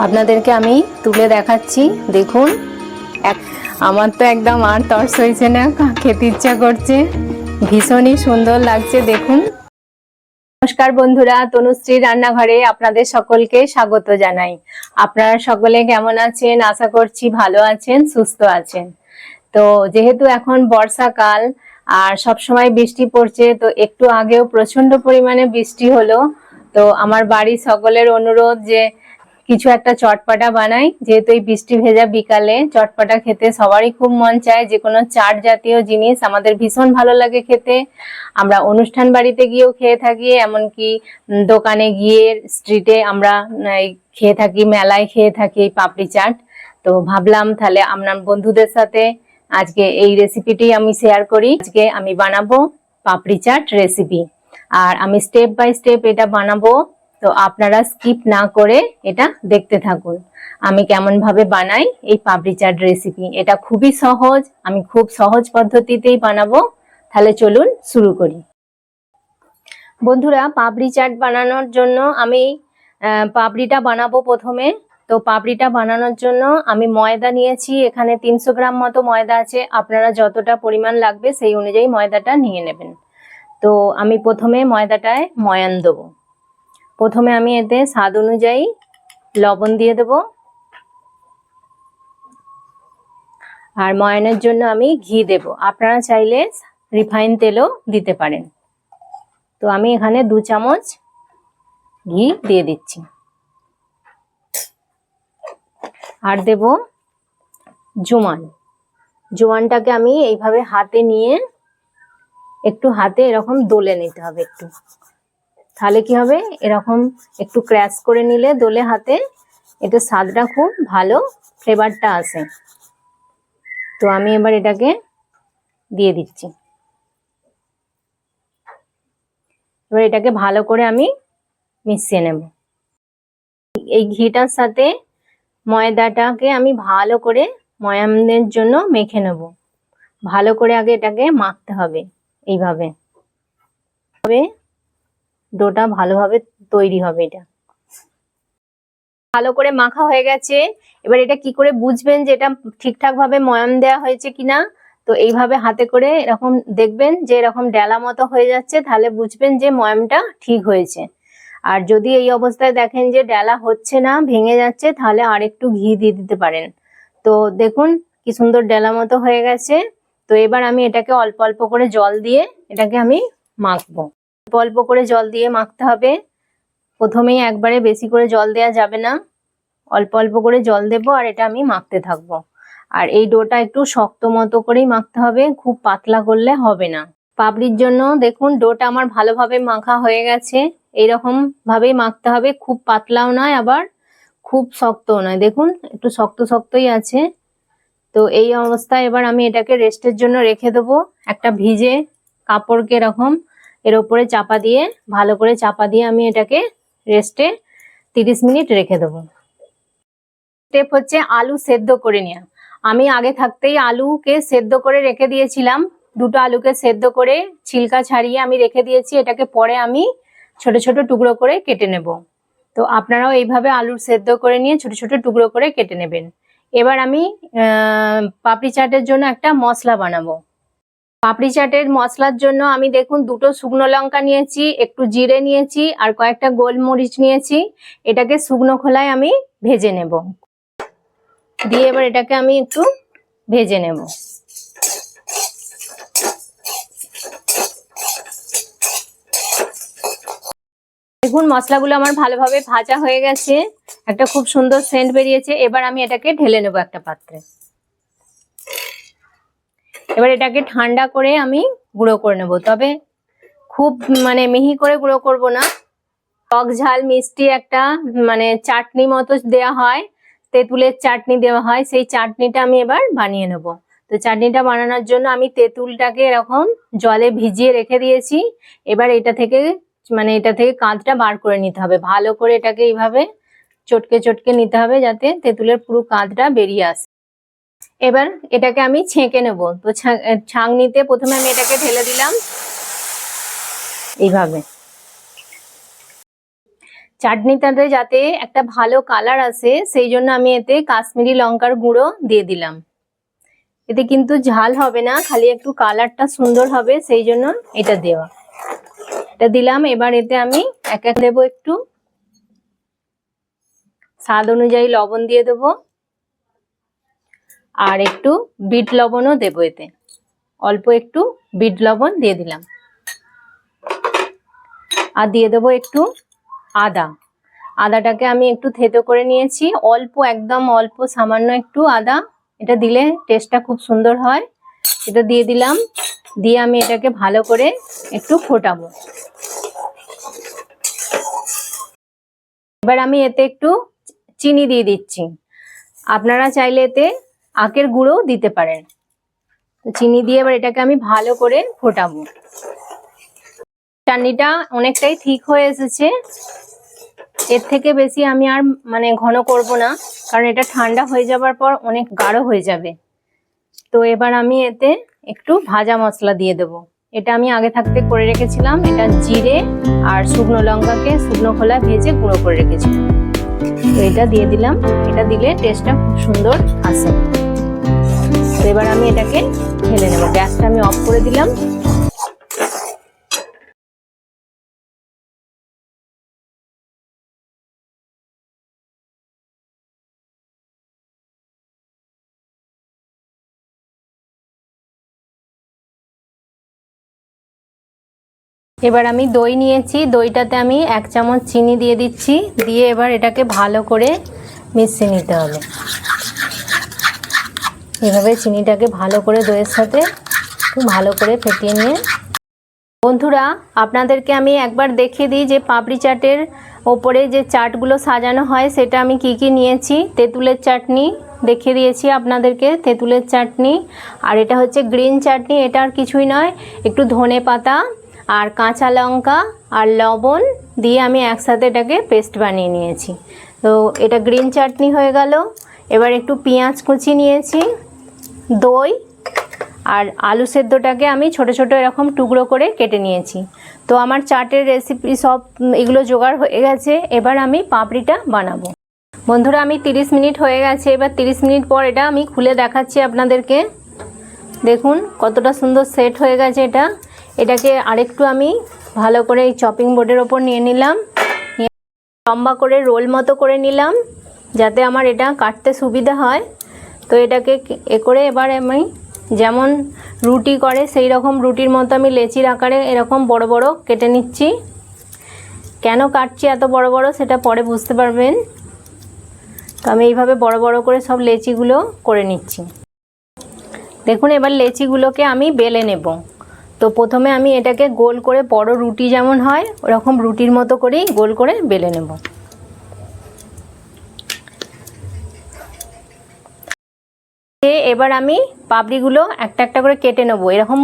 আপনাদেরকে আমি তুলে দেখাচ্ছি। দেখুন, আমার তো একদম আর তর্স হয়েছে না, খেতে ইচ্ছা করছে, ভীষণই সুন্দর লাগছে। দেখুন। নমস্কার বন্ধুরা, তনুশ্রী রান্নাঘরে আপনাদের সকলকে স্বাগত জানাই। আপনারা সকলে কেমন আছেন? আশা করছি ভালো আছেন, সুস্থ আছেন। তো যেহেতু এখন বর্ষাকাল আর সব সময় বৃষ্টি পড়ছে, তো একটু আগেও প্রচন্ড পরিমাণে বৃষ্টি হলো। তো আমার বাড়ির সকলের অনুরোধ যে কিছু একটা চটপাটা বানাই, যেহেতু এই বৃষ্টি ভেজা বিকালে চটপাটা খেতে সবারই খুব মন চায়। যে কোনো চাট জাতীয় জিনিস আমাদের ভীষণ ভালো লাগে খেতে। আমরা অনুষ্ঠান বাড়িতে গিয়েও খেয়ে থাকি, এমনকি দোকানে গিয়ে স্ট্রিটে আমরা খেয়ে থাকি, মেলায় খেয়ে থাকি এই পাপড়ি চাট। তো ভাবলাম তাহলে আপনার বন্ধুদের সাথে আজকে এই রেসিপিটি আমি শেয়ার করি। আজকে আমি বানাবো পাপড়ি চাট রেসিপি, আর আমি স্টেপ বাই স্টেপ এটা বানাবো। তো আপনারা স্কিপ না করে এটা দেখতে থাকুন আমি কেমন ভাবে বানাই এই পাপড়ি চাট রেসিপি। এটা খুবই সহজ, আমি খুব সহজ পদ্ধতিতেই বানাবো। তাহলে চলুন শুরু করি। বন্ধুরা, পাপড়ি চাট বানানোর জন্য আমি পাপড়িটা বানাবো প্রথমে। তো পাপড়িটা বানানোর জন্য আমি ময়দা নিয়েছি, এখানে 300 গ্রাম মতো ময়দা আছে। আপনারা যতটা পরিমাণ লাগবে সেই অনুযায়ী ময়দাটা নিয়ে নেবেন। তো আমি প্রথমে ময়দাটায় ময়ান দেবো। প্রথমে আমি এতে স্বাদ অনুযায়ী লবণ দিয়ে দেব, আর ময়ানের জন্য আমি ঘি দেব। আপনারা চাইলে রিফাইন তেলও দিতে পারেন। তো আমি এখানে 2 চামচ ঘি দিয়ে দিচ্ছি। আর দেব জোয়ান। জোয়ানটাকে আমি এইভাবে হাতে নিয়ে একটু হাতে এরকম দোলে নিতে হবে একটু। তাহলে কি হবে, এরকম একটু ক্র্যাশ করে নিলে দোলে হাতে, এতে স্বাদটা খুব ভালো, ফ্লেভারটা আসে। তো আমি এবার এটাকে দিয়ে দিচ্ছি। এবার এটাকে ভালো করে আমি মিশিয়ে নেব। এই ঘিটার সাথে ময়দাটাকে আমি ভালো করে ময়ানের জন্য মেখে নেব। ভালো করে আগে এটাকে মাখতে হবে, এইভাবে ডোটা ভালোভাবে তৈরি হবে। এটা ভালো করে মাখা হয়ে গেছে। এবার এটা কি করে বুঝবেন যে এটা ঠিকঠাক ভাবে ময়ান দেওয়া হয়েছে কিনা? তো এইভাবে হাতে করে এরকম দেখবেন যে এরকম ডেলা মতো হয়ে যাচ্ছে, তাহলে বুঝবেন যে ময়ামটা ঠিক হয়েছে। আর যদি এই অবস্থায় দেখেন যে ডেলা হচ্ছে না, ভেঙে যাচ্ছে, তাহলে আর একটু ঘি দিয়ে দিতে পারেন। তো দেখুন কি সুন্দর ডেলা মতো হয়ে গেছে। তো এবার আমি এটাকে অল্প অল্প করে জল দিয়ে এটাকে আমি মাখবো। অল্প অল্প করে জল দিয়ে মাখতে হবে। প্রথমেই একবারে বেশি করে জল দেওয়া যাবে না, অল্প অল্প করে জল দেবো, আর এটা আমি মাখতে থাকবো। আর এই ডোটা একটু শক্ত মতো করেই মাখতে হবে, খুব পাতলা করলে হবে না। পাপড়ির জন্য দেখুন ডোটা আমার ভালোভাবে মাখা হয়ে গেছে। এইরকম ভাবেই মাখতে হবে, খুব পাতলাও নয় আবার খুব শক্তও নয়। দেখুন একটু শক্ত শক্তই আছে। তো এই অবস্থায় এবার আমি এটাকে রেস্টের জন্য রেখে দেবো। একটা ভিজে কাপড়কে এরকম এর উপরে চাপা দিয়ে, ভালো করে চাপা দিয়ে আমি এটাকে রেস্টে 30 মিনিট রেখে দেবো। স্টেপ হচ্ছে আলু সেদ্ধ করে নেওয়া। আমি আগে থাকতেই আলুকে সেদ্ধ করে রেখে দিয়েছিলাম। 2টো আলুকে সেদ্ধ করে ছিলকা ছাড়িয়ে আমি রেখে দিয়েছি। এটাকে পরে আমি ছোট ছোট টুকরো করে কেটে নেব। তো আপনারাও এইভাবে আলু সেদ্ধ করে নিয়ে ছোট ছোট টুকরো করে কেটে নেবেন। এবার আমি পাপড়ি চাটের জন্য একটা মশলা বানাবো। পাপড়ি চাটের মশলার জন্য আমি দেখুন 2টো শুকনো লঙ্কা নিয়েছি, একটু জিরে নিয়েছি, আর কয়েকটা গোলমরিচ নিয়েছি। এটাকে শুকনো খোলায় আমি ভেজে নেব। দিয়ে এবার এটাকে আমি একটু ভেজে নেব। দেখুন মশলাগুলো আমার ভালোভাবে ভাজা হয়ে গেছে, একটা খুব সুন্দর সেন্ট বেরিয়েছে। এবার আমি এটাকে ঢেলে নেব একটা পাত্রে। এবার এটাকে ঠান্ডা করে আমি গুঁড়ো করে নেব, তবে খুব মিহি করে গুঁড়ো করব না। টক ঝাল মিষ্টি একটা চাটনি মতো দেওয়া হয়, তেঁতুলের চাটনি দেওয়া হয়, সেই চাটনিটা আমি এবার বানিয়ে নেব। তো চাটনিটা বানানোর জন্য আমি তেঁতুলটাকে এরকম জলে ভিজিয়ে রেখে দিয়েছি। এবার এটা থেকে কাঁচটা বার করে নিতে হবে। ভালো করে এটাকে এইভাবে চটকে চটকে নিতে হবে, যাতে তেঁতুলের পুরো কাঁচটা বেরিয়ে আসে। এবার এটাকে আমি ছেঁকে নেব। তো ছাঁকনিতে প্রথমে আমি এটাকে ঢেলে দিলাম এইভাবে। চাটনিটাতে যাতে একটা ভালো কালার আসে সেই জন্য আমি এতে কাশ্মীরি লঙ্কার গুঁড়ো দিয়ে দিলাম। এতে কিন্তু ঝাল হবে না, খালি একটু কালারটা সুন্দর হবে, সেই জন্য এটা দেওয়া। এটা দিলাম। এবার এতে আমি এক এক দেবো, একটু স্বাদ অনুযায়ী লবণ দিয়ে দেবো, আর একটু বিট লবণও দেবো এতে, অল্প একটু বিট লবণ দিয়ে দিলাম। আর দিয়ে দেবো একটু আদা। আদাটাকে আমি একটু থেতো করে নিয়েছি, অল্প, একদম অল্প, সামান্য একটু আদা। এটা দিলে টেস্টটা খুব সুন্দর হয়। এটা দিয়ে দিলাম। দিয়ে আমি এটাকে ভালো করে একটু ফোটাবো। এবার আমি এতে একটু চিনি দিয়ে দিচ্ছি। আপনারা চাইলে এতে আখের গুঁড়ো দিতে পারেন। চিনি দিয়ে এবার এটাকে আমি ভালো করে ফোটাবো। চাটনিটা অনেকটাই ঠিক হয়ে এসেছে। এর থেকে বেশি আমি আর ঘন করব না, কারণ এটা ঠান্ডা হয়ে যাবার পর অনেক গাঢ় হয়ে যাবে। তো এবার আমি এতে একটু ভাজা মশলা দিয়ে দেব। এটা আমি আগে থাকতে করে রেখেছিলাম। এটা জিরে আর শুকনো লঙ্কাকে শুকনো খোলায় ভেজে গুঁড়ো করে রেখেছিলাম। তো এটা দিয়ে দিলাম। এটা দিলে টেস্টটা খুব সুন্দর আসে। তো এবার আমি এটাকে ঢেলে নেব। গ্যাসটা আমি অফ করে দিলাম। এবার আমি দই নিয়েছি, দইটাতে আমি 1 চামচ চিনি দিয়ে দিচ্ছি। দিয়ে এবার এটাকে ভালো করে মিশিয়ে নিতে হবে। এভাবে চিনিটাকে ভালো করে দইয়ের সাথে ভালো করে ফেটিয়ে নিয়ে, বন্ধুরা আপনাদেরকে আমি একবার দেখিয়ে দিই যে পাপড়ি চাটের ওপরে যে চাটগুলো সাজানো হয় সেটা আমি কি কি নিয়েছি। তেঁতুলের চাটনি দেখিয়ে দিয়েছি আপনাদেরকে, তেঁতুলের চাটনি। আর এটা হচ্ছে গ্রিন চাটনি। এটা আর কিছুই নয়, একটু ধনে পাতা আর কাঁচা লঙ্কা আর লবণ দিয়ে আমি একসাথে এটাকে পেস্ট বানিয়ে নিয়েছি। তো এটা গ্রিন চাটনি হয়ে গেল। এবার একটু পেঁয়াজ কুচি নিয়েছি, দই আর আলু সেদ্ধটাকে আমি ছোট ছোট এরকম টুকরো করে কেটে নিয়েছি। তো আমার চাটের রেসিপি সব এগুলো জোগাড় হয়ে গেছে। এবার আমি পাপড়িটা বানাবো। বন্ধুরা আমি 30 মিনিট হয়ে গেছে। এবার 30 মিনিট পর এটা আমি খুলে দেখাচ্ছি আপনাদেরকে। দেখুন কতটা সুন্দর সেট হয়ে গেছে এটা। এটাকে আরেকটু আমি ভালো করে এই চপিং বোর্ডের ওপর নিয়ে নিলাম। লম্বা করে রোল মতো করে নিলাম যাতে আমার এটা কাটতে সুবিধা হয়। তো এটাকে এ করে এবার আমি যেমন রুটি করে সেই রকম রুটির মতো আমি লেচির আকারে এরকম বড় বড় কেটে নিচ্ছি। কেন কাটছি এত বড় বড় সেটা পরে বুঝতে পারবেন। তো আমি এইভাবে বড় বড় করে সব লেচিগুলো করে নিচ্ছি। দেখুন এবার লেচিগুলোকে আমি বেলে নেব। তো প্রথমে আমি এটাকে গোল করে, বড় রুটি যেমন হয় ওরকম রুটির মতো করেই গোল করে বেলে নেব। এবার আমি পাপড়িগুলো একটা একটা করে কেটে নেব। এরকম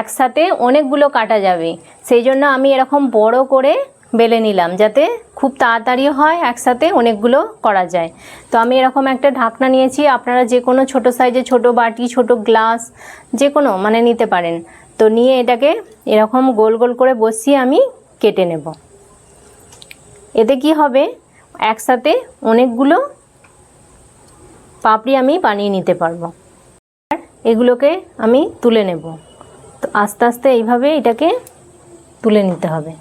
একসাথে অনেকগুলো কাটা যাবে, সেই জন্য আমি এরকম বড় করে বেলে নিলাম যাতে খুব তাড়াতাড়ি হয়, একসাথে অনেকগুলো করা যায়। তো আমি এরকম একটা ঢাকনা নিয়েছি। আপনারা যে কোনো ছোটো সাইজে, ছোট বাটি, ছোট গ্লাস যে কোনো নিতে পারেন। তো নিয়ে এটাকে এরকম গোল গোল করে বসিয়ে আমি কেটে নেব। এতে কি হবে, একসাথে অনেকগুলো পাপড়ি আমি বানিয়ে নিতে পারবো। আর এগুলোকে আমি তুলে নেব। তো আস্তে আস্তে এইভাবে এটাকে তুলে নিতে হবে।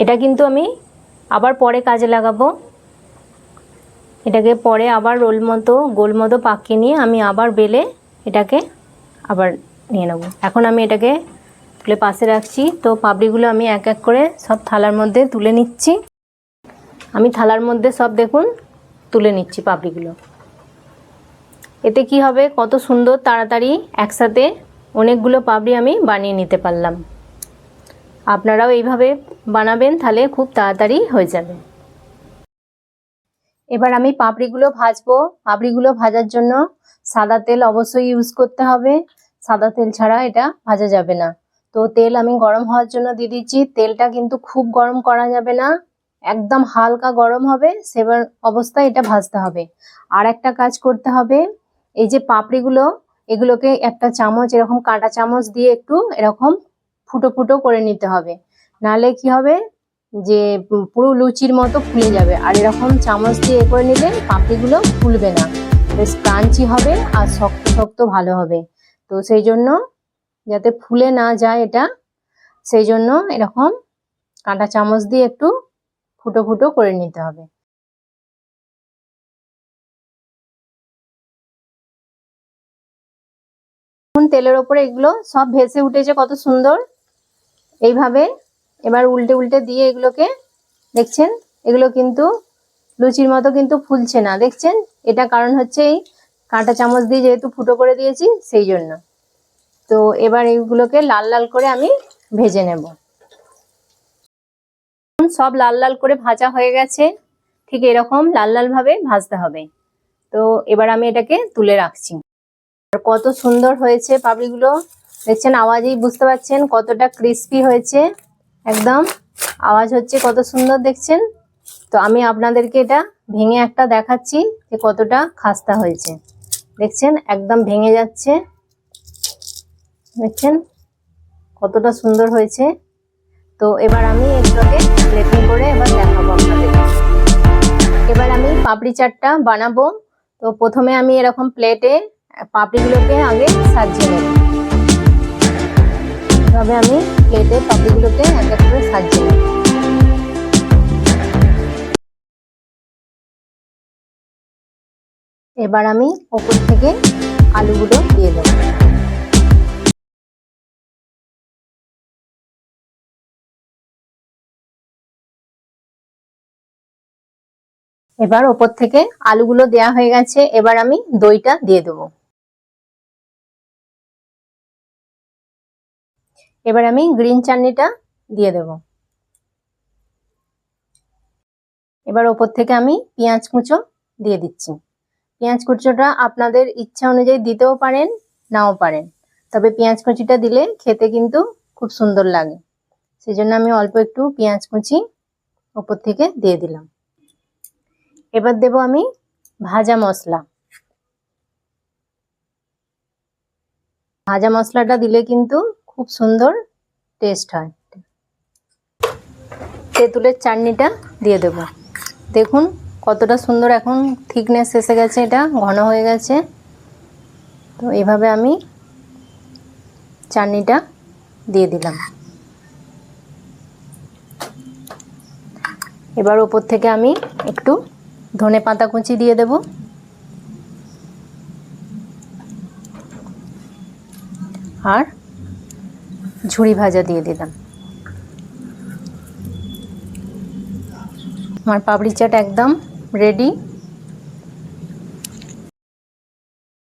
এটা কিন্তু আমি আবার পরে কাজে লাগাবো। এটাকে পরে আবার রোল মতো গোল মতো পাকিয়ে নিয়ে আমি আবার বেলে এটাকে আবার নিয়ে নেব। এখন আমি এটাকে তুলে পাশে রাখছি। তো পাপড়িগুলো আমি এক এক করে সব থালার মধ্যে তুলে নিচ্ছি। আমি থালার মধ্যে সব দেখুন তুলে নিচ্ছি পাপড়িগুলো। এতে কি হবে, কত সুন্দর তাড়াতাড়ি একসাথে অনেকগুলো পাপড়ি আমি বানিয়ে নিতে পারলাম। আপনারাও এইভাবে বানাবেন, তাহলে খুব তাড়াতাড়ি হয়ে যাবে। এবার আমি পাপড়িগুলো ভাজবো। পাপড়িগুলো ভাজার জন্য সাদা তেল অবশ্যই ইউজ করতে হবে। সাদা তেল ছাড়া এটা ভাজা যাবে না। তো তেল আমি গরম হওয়ার জন্য দিয়ে দিচ্ছি। তেলটা কিন্তু খুব গরম করা যাবে না, একদম হালকা গরম হবে, সেবার অবস্থায় এটা ভাজতে হবে। আর একটা কাজ করতে হবে, এই যে পাপড়িগুলো এগুলোকে একটা চামচ, এরকম কাঁটা চামচ দিয়ে একটু এরকম ফুটো ফুটো করে নিতে হবে। নাহলে কি হবে, যে পুরো লুচির মতো ফুলে যাবে। আর এরকম চামচ দিয়ে এ করে নিলে পাপড়িগুলো ফুলবে না, বেশ ক্রাঞ্চি হবে আর শক্ত শক্ত ভালো হবে। তো সেই জন্য যাতে ফুলে না যায় এটা, সেই জন্য এরকম কাঁটা চামচ দিয়ে একটু ফুটো ফুটো করে নিতে হবে। এখন তেলের ওপরে এগুলো সব ভেসে উঠেছে কত সুন্দর। এইভাবে এবার উল্টে উল্টে দিয়ে এগুলোকে দেখছেন, এগুলো কিন্তু লুচির মতো কিন্তু ফুলছে না, দেখছেন? এটা কারণ হচ্ছে এই কাঁটা চামচ দিয়ে যেহেতু ফুটো করে দিয়েছি সেই জন্য। তো এবার এইগুলোকে লাল লাল করে আমি ভেজে নেব। সব লাল লাল করে ভাজা হয়ে গেছে, ঠিক এরকম লাল লাল ভাবে ভাজতে হবে। তো এবার আমি এটাকে তুলে রাখছি। আর কত সুন্দর হয়েছে পাপড়িগুলো, দেখছেন? আওয়াজেই বুঝতে পারছেন কতটা ক্রিস্পি হয়েছে, একদম আওয়াজ হচ্ছে কত সুন্দর, দেখছেন? তো আমি আপনাদেরকে এটা ভেঙে একটা দেখাচ্ছি যে কতটা খাস্তা হয়েছে। দেখছেন একদম ভেঙে যাচ্ছে, দেখছেন কতটা সুন্দর হয়েছে। তো এবার আমি এগুলোকে প্লেটিং করে এবার দেখাবো আপনাদের। এবার আমি পাপড়ি চাটটা বানাবো। তো প্রথমে আমি এরকম প্লেটে পাপড়িগুলোকে আগে সাজিয়ে নেব। এভাবে আমি প্লেটে পাপড়িগুলোকে এক এক করে সাজিয়ে নেব। এবার আমি ওপর থেকে আলুগুলো দিয়ে দেব। এবার ওপর থেকে আলুগুলো দেয়া হয়ে গেছে, এবার আমি দইটা দিয়ে দেবো। এবার আমি গ্রিন চাটনিটা দিয়ে দেব। এবার ওপর থেকে আমি পেঁয়াজ কুচো দিয়ে দিচ্ছি। পেঁয়াজ কুচোটা আপনাদের ইচ্ছা অনুযায়ী দিতেও পারেন, নাও পারেন, তবে পেঁয়াজ কুচিটা দিলে খেতে কিন্তু খুব সুন্দর লাগে, সেই জন্য আমি অল্প একটু পেঁয়াজ কুচি ওপর থেকে দিয়ে দিলাম। এবার দেব আমি ভাজা মশলা। ভাজা মশলাটা দিলে কিন্তু খুব সুন্দর টেস্ট হয়। তেঁতুলের চাটনিটা দিয়ে দেব। দেখুন কতটা সুন্দর এখন থিকনেস এসে গেছে, এটা ঘন হয়ে গেছে। তো এইভাবে আমি চাটনিটা দিয়ে দিলাম। এবার ওপর থেকে আমি একটু ধনে পাতা কুচি দিয়ে দেব। আর ঝুরি ভাজা দিয়ে দিলাম। আমার পাপড়ি চাট একদম রেডি।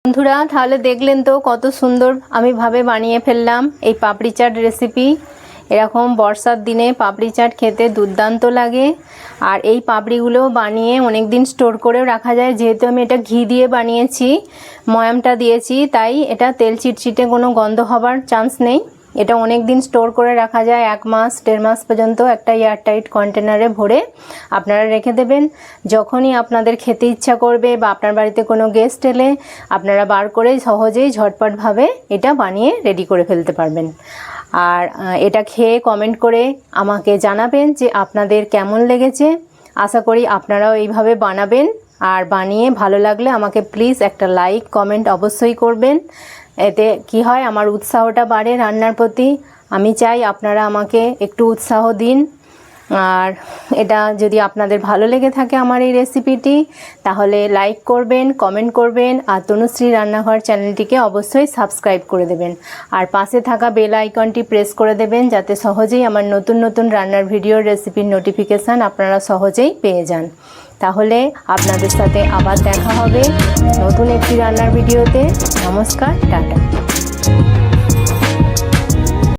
বন্ধুরা তাহলে দেখলেন তো কত সুন্দর আমি ভাবে বানিয়ে ফেললাম এই পাপড়ি চাট রেসিপি। এরকম বর্ষার দিনে পাপড়ি চাট খেতে দুর্দান্ত লাগে। আর এই পাপড়িগুলো বানিয়ে অনেক দিন স্টোর করেও রাখা যায়, যেহেতু আমি এটা ঘি দিয়ে বানিয়েছি, ময়ামটা দিয়েছি, তাই এটা তেল চিটচিটে কোনো গন্ধ হবার চান্স নেই। এটা অনেক দিন স্টোর করে রাখা যায়, 1 মাস 1.5 মাস পর্যন্ত একটা এয়ারটাইট কন্টেনারে ভরে আপনারা রেখে দেবেন। যখনই আপনাদের খেতে ইচ্ছা করবে বা আপনার বাড়িতে কোনো গেস্ট এলে আপনারা বার করে সহজেই ঝটপটভাবে এটা বানিয়ে রেডি করে ফেলতে পারবেন। আর এটা খেয়ে কমেন্ট করে আমাকে জানাবেন যে আপনাদের কেমন লেগেছে। আশা করি আপনারাও এইভাবে বানাবেন, আর বানিয়ে ভালো লাগলে আমাকে প্লিজ একটা লাইক কমেন্ট অবশ্যই করবেন। এতে কি হয়, আমার উৎসাহটা বাড়ে রান্নার প্রতি। আমি চাই আপনারা আমাকে একটু উৎসাহ দিন। আর এটা যদি আপনাদের ভালো লেগে থাকে আমার এই রেসিপিটি, তাহলে লাইক করবেন, কমেন্ট করবেন, আর তনুশ্রী রান্নাঘর চ্যানেলটিকে অবশ্যই সাবস্ক্রাইব করে দেবেন। আর পাশে থাকা বেল আইকনটি প্রেস করে দেবেন, যাতে সহজেই আমার নতুন নতুন রান্নার ভিডিওর রেসিপির নোটিফিকেশান আপনারা সহজেই পেয়ে যান। তাহলে আপনাদের সাথে আবার দেখা হবে নতুন একটি রান্নার ভিডিওতে। নমস্কার, টাটা।